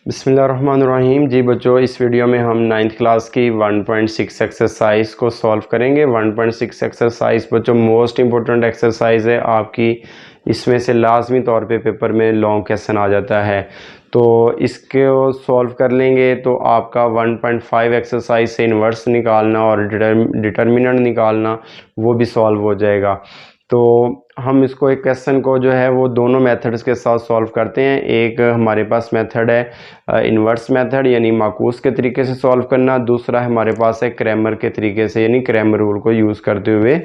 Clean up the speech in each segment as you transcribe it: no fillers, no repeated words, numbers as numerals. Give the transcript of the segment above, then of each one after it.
बिस्मिल्लाहिर्रहमानिर्रहीम। जी बच्चों, इस वीडियो में हम 9th क्लास की 1.6 एक्सरसाइज को सॉल्व करेंगे। 1.6 एक्सरसाइज बच्चों मोस्ट इम्पोर्टेंट एक्सरसाइज है आपकी। इसमें से लाजमी तौर पे पेपर में लॉन्ग क्वेश्चन आ जाता है, तो इसको सॉल्व कर लेंगे तो आपका 1.5 एक्सरसाइज से इन्वर्स निकालना और डिटर्मिनेंट निकालना वो भी सॉल्व हो जाएगा। तो हम इसको एक क्वेश्चन को जो है वो दोनों मेथड्स के साथ सॉल्व करते हैं। एक हमारे पास मेथड है इन्वर्स मेथड यानी माकूस के तरीके से सॉल्व करना, दूसरा हमारे पास है क्रैमर के तरीके से यानी क्रैमर रूल को यूज़ करते हुए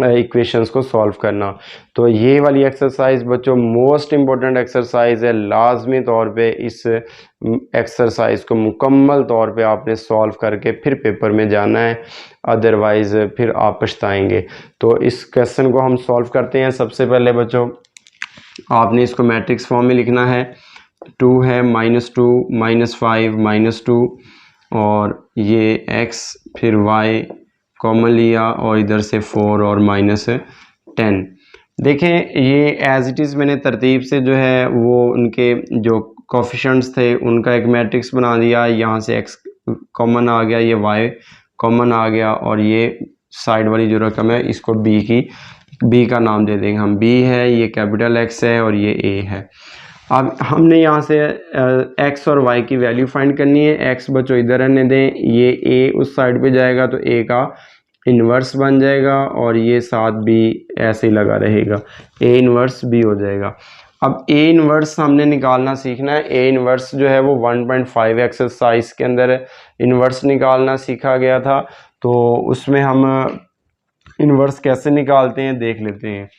इक्वेशंस को सॉल्व करना। तो ये वाली एक्सरसाइज बच्चों मोस्ट इम्पोर्टेंट एक्सरसाइज है। लाजमी तौर पे इस एक्सरसाइज को मुकम्मल तौर पे आपने सॉल्व करके फिर पेपर में जाना है, अदरवाइज़ फिर आप पछताएंगे। तो इस क्वेश्चन को हम सॉल्व करते हैं। सबसे पहले बच्चों आपने इसको मैट्रिक्स फॉर्म में लिखना है। 2 है, -2, -5, -2 और ये x फिर y कॉमन लिया और इधर से 4 और -10। देखें ये एज इट इज़ मैंने तरतीब से जो है वो उनके जो कोफिशिएंट्स थे उनका एक मैट्रिक्स बना दिया। यहाँ से x कॉमन आ गया, ये y कॉमन आ गया और ये साइड वाली जो रकम है इसको b का नाम दे देंगे हम। b है, ये कैपिटल X है और ये a है। अब हमने यहाँ से x और y की वैल्यू फाइंड करनी है। x बच्चों इधर रहने दें, ये a उस साइड पे जाएगा तो a का इन्वर्स बन जाएगा और ये साथ b ऐसे ही लगा रहेगा, a इन्वर्स b हो जाएगा। अब a इन्वर्स हमने निकालना सीखना है। a इन्वर्स जो है वो 1.5 एक्सरसाइज के अंदर इन्वर्स निकालना सीखा गया था, तो उसमें हम इन्वर्स कैसे निकालते हैं देख लेते हैं।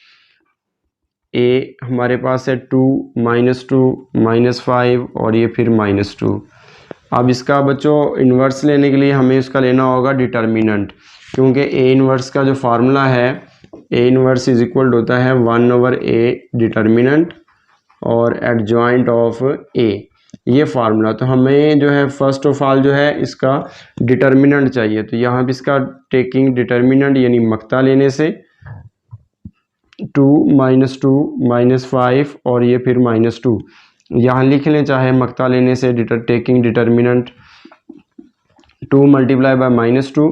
a हमारे पास है 2, -2, -5 और ये फिर -2। अब इसका बच्चों इन्वर्स लेने के लिए हमें इसका लेना होगा डिटर्मिनेंट, क्योंकि a इन्वर्स का जो फार्मूला है a इन्वर्स इज इक्वल होता है 1/a डिटर्मिनेंट और एडजॉइंट ऑफ a, ये फार्मूला। तो हमें जो है फर्स्ट ऑफ ऑल जो है इसका डिटर्मिनेंट चाहिए। तो यहाँ भी इसका टेकिंग डिटर्मिनेंट यानी मक्ता लेने से 2, -2, -5 और ये फिर -2 यहाँ लिख लें, चाहे मक्ता लेने से टेकिंग डिटर्मिनेंट 2 मल्टीप्लाई बाय -2,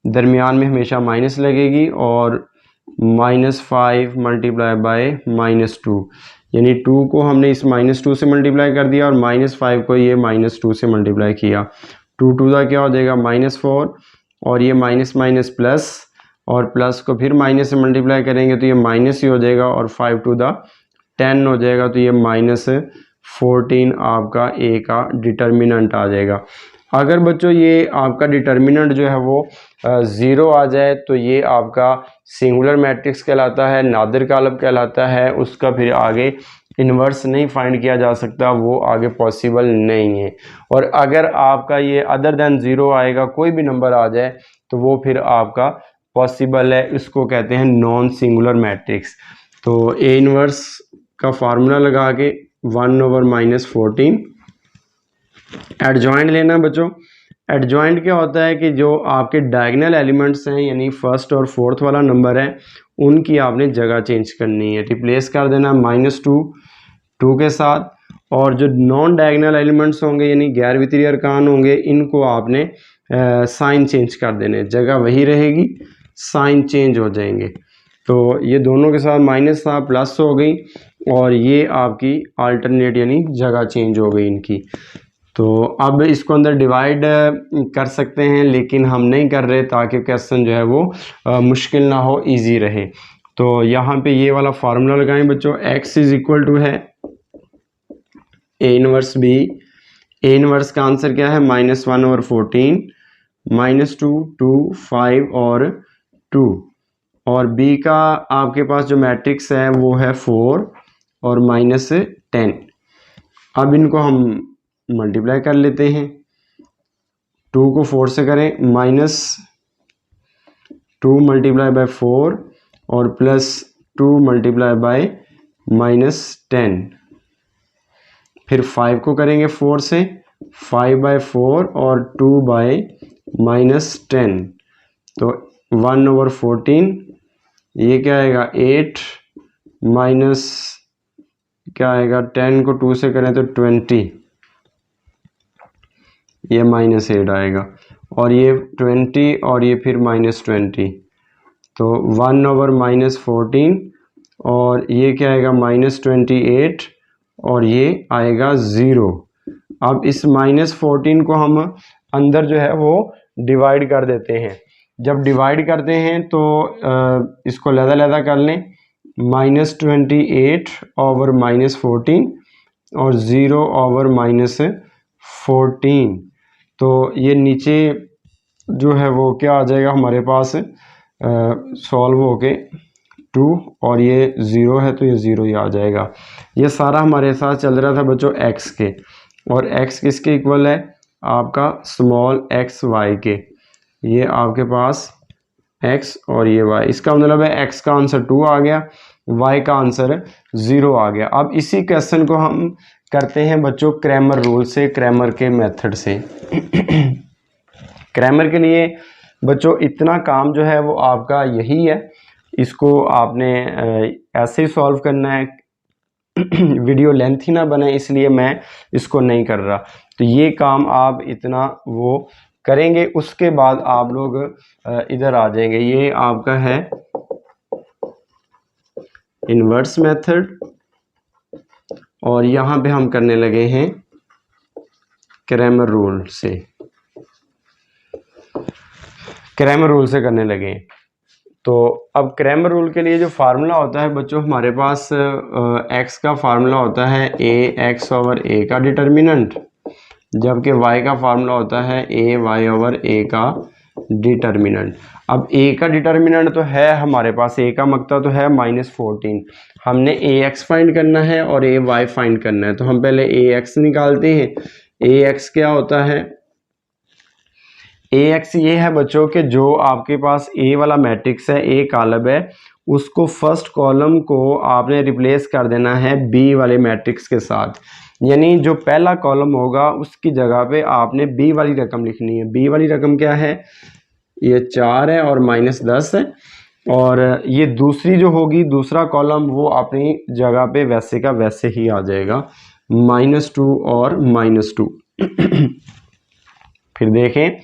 दरमियान में हमेशा माइनस लगेगी और -5 मल्टीप्लाई बाय -2 यानी 2 को हमने इस -2 से मल्टीप्लाई कर दिया और -5 को ये -2 से मल्टीप्लाई किया। 2 टू दा क्या हो जाएगा -4 और ये माइनस माइनस प्लस और प्लस को फिर माइनस से मल्टीप्लाई करेंगे तो ये माइनस ही हो जाएगा और 5 टू द 10 हो जाएगा, तो ये -14 आपका a का डिटर्मिनेंट आ जाएगा। अगर बच्चों ये आपका डिटर्मिनेंट जो है वो 0 आ जाए तो ये आपका सिंगुलर मैट्रिक्स कहलाता है, नादिर कालब कहलाता है, उसका फिर आगे इन्वर्स नहीं फाइंड किया जा सकता, वो आगे पॉसिबल नहीं है। और अगर आपका ये अदर देन 0 आएगा, कोई भी नंबर आ जाए, तो वो फिर आपका पॉसिबल है, इसको कहते हैं नॉन सिंगुलर मैट्रिक्स। तो ए इन्वर्स का फार्मूला लगा के 1/-14 एडजॉइंट लेना बच्चों। एडजॉइंट क्या होता है कि जो आपके डायगोनल एलिमेंट्स हैं यानी फर्स्ट और फोर्थ वाला नंबर है उनकी आपने जगह चेंज करनी है, रिप्लेस कर देना -2 के साथ, और जो नॉन डायगोनल एलिमेंट्स होंगे यानी गैर वित्तीय अरकान होंगे इनको आपने साइन चेंज कर देने, जगह वही रहेगी, साइन चेंज हो जाएंगे। तो ये दोनों के साथ माइनस था प्लस हो गई और ये आपकी अल्टरनेट यानी जगह चेंज हो गई इनकी। तो अब इसको अंदर डिवाइड कर सकते हैं लेकिन हम नहीं कर रहे ताकि क्वेश्चन जो है वो मुश्किल ना हो, इजी रहे। तो यहाँ पे ये वाला फार्मूला लगाएं बच्चों। x इज इक्वल टू है a inverse b। a inverse का आंसर क्या है -1/14, -2, 2, 5 और 2, और b का आपके पास जो मैट्रिक्स है वो है 4 और -10। अब इनको हम मल्टीप्लाई कर लेते हैं। 2 को 4 से करें, -2 मल्टीप्लाई बाय 4 और +2 मल्टीप्लाई बाय -10, फिर 5 को करेंगे 4 से, 5/4 और 2/-10, तो 1/14, ये क्या आएगा 8 माइनस क्या आएगा 10 को 2 से करें तो 20, ये -8 आएगा, और ये 20 और ये फिर -20, तो 1/-14, और ये क्या आएगा -28, और ये आएगा 0। अब इस -14 को हम अंदर जो है वो डिवाइड कर देते हैं। जब डिवाइड करते हैं तो इसको लहदा कर लें, -28/-14 और 0/-14, तो ये नीचे जो है वो क्या आ जाएगा हमारे पास सॉल्व होके 2, और ये 0 है तो ये 0 ही आ जाएगा। ये सारा हमारे साथ चल रहा था बच्चों x के, और x किसके इक्वल है, आपका स्मॉल x y के। ये आपके पास x और ये y, इसका मतलब है x का आंसर 2 आ गया, y का आंसर 0 आ गया। अब इसी क्वेश्चन को हम करते हैं बच्चों क्रैमर रूल से, क्रैमर के मेथड से। क्रैमर के लिए बच्चों इतना काम जो है वो आपका यही है, इसको आपने ऐसे ही सॉल्व करना है। वीडियो लेंथ ही ना बने इसलिए मैं इसको नहीं कर रहा, तो ये काम आप इतना वो करेंगे, उसके बाद आप लोग इधर आ जाएंगे। ये आपका है इन्वर्स मेथड, और यहाँ पे हम करने लगे हैं क्रैमर रूल से, क्रैमर रूल से करने लगे। तो अब क्रैमर रूल के लिए जो फार्मूला होता है बच्चों हमारे पास x का फार्मूला होता है ax/a का डिटर्मिनेंट, जबकि y का फार्मूला होता है ay/a का डिटर्मिनेंट। अब a का डिटर्मिनेंट तो है हमारे पास, a का मकता तो है -14, हमने ax फाइंड करना है और ay फाइंड करना है, तो हम पहले ax निकालते हैं। ax क्या होता है, ax ये है बच्चों के जो आपके पास a वाला मैट्रिक्स है, a कॉलम है, उसको फर्स्ट कॉलम को आपने रिप्लेस कर देना है b वाले मैट्रिक्स के साथ, यानी जो पहला कॉलम होगा उसकी जगह पे आपने b वाली रकम लिखनी है। b वाली रकम क्या है, ये 4 है और -10 है, और ये दूसरी जो होगी दूसरा कॉलम वो अपनी जगह पे वैसे का वैसे ही आ जाएगा, -2 और -2। फिर देखें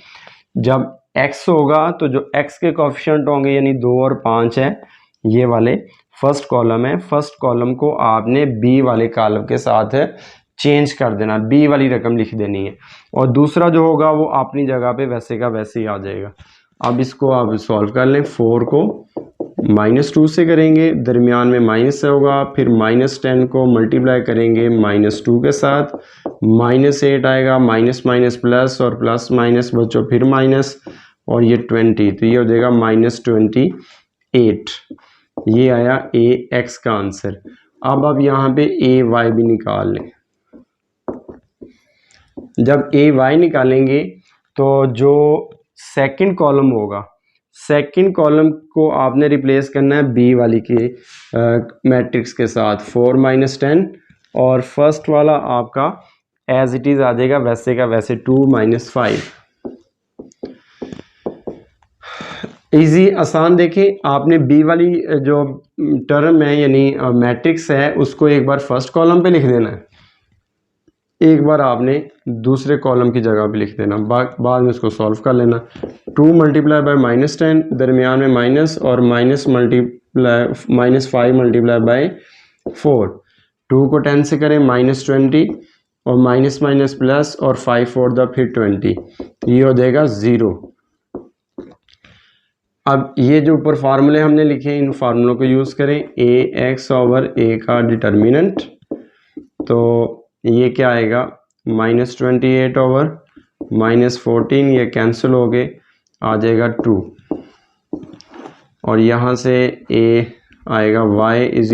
जब x होगा तो जो x के कोएफिशिएंट होंगे यानी 2 और 5 है, ये वाले फर्स्ट कॉलम है, फर्स्ट कॉलम को आपने b वाले कॉलम के साथ चेंज कर देना, b वाली रकम लिख देनी है, और दूसरा जो होगा वो अपनी जगह पे वैसे का वैसे ही आ जाएगा। अब इसको आप सॉल्व कर लें, 4 को -2 से करेंगे, दरमियान में माइनस होगा, फिर -10 को मल्टीप्लाई करेंगे -2 के साथ, -8 आएगा, माइनस माइनस प्लस और प्लस माइनस बच्चों फिर माइनस, और ये 20, तो ये हो जाएगा -28। ये आया ax का आंसर। अब आप यहाँ पे ay भी निकाल लें। जब ay निकालेंगे तो जो सेकंड कॉलम होगा, सेकंड कॉलम को आपने रिप्लेस करना है b वाली के मैट्रिक्स के साथ, 4 - 10, और फर्स्ट वाला आपका एज इट इज़ आ जाएगा वैसे का वैसे, 2 - 5। इजी आसान। देखें आपने b वाली जो टर्म है यानी मैट्रिक्स है उसको एक बार फर्स्ट कॉलम पे लिख देना है, एक बार आपने दूसरे कॉलम की जगह पे लिख देना, बाद में उसको सॉल्व कर लेना। 2 × -10, दरमियान में माइनस, और -5 × 4, 2 को 10 से करें -20, और माइनस माइनस प्लस, और 5 4 द फिर 20, ये हो जाएगा 0। अब ये जो ऊपर फार्मूले हमने लिखे हैं इन फार्मूलों को यूज़ करें, ax/a का डिटर्मिनेंट, तो ये क्या आएगा -28 ओवर -14, ये कैंसिल हो गए, आ जाएगा 2, और यहाँ से a आएगा y =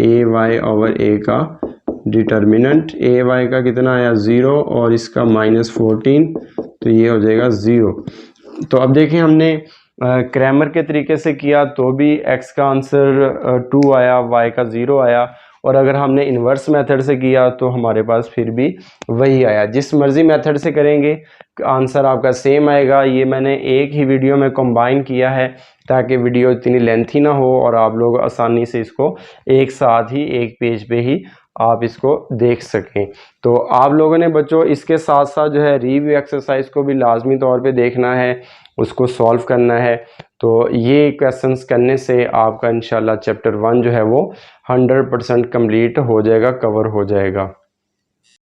ay/a का डिटर्मिनेंट, ay का कितना आया 0, और इसका -14, तो ये हो जाएगा 0। तो अब देखें हमने क्रैमर के तरीके से किया तो भी x का आंसर 2 आया, y का 0 आया, और अगर हमने इन्वर्स मेथड से किया तो हमारे पास फिर भी वही आया। जिस मर्ज़ी मेथड से करेंगे आंसर आपका सेम आएगा। ये मैंने एक ही वीडियो में कंबाइन किया है ताकि वीडियो इतनी लेंथी ना हो और आप लोग आसानी से इसको एक साथ ही एक पेज पे ही आप इसको देख सकें। तो आप लोगों ने बच्चों इसके साथ साथ जो है रिव्यू एक्सरसाइज को भी लाजमी तौर पे देखना है, उसको सॉल्व करना है। तो ये क्वेश्चंस करने से आपका इंशाल्लाह चैप्टर 1 जो है वो 100% कंप्लीट हो जाएगा, कवर हो जाएगा।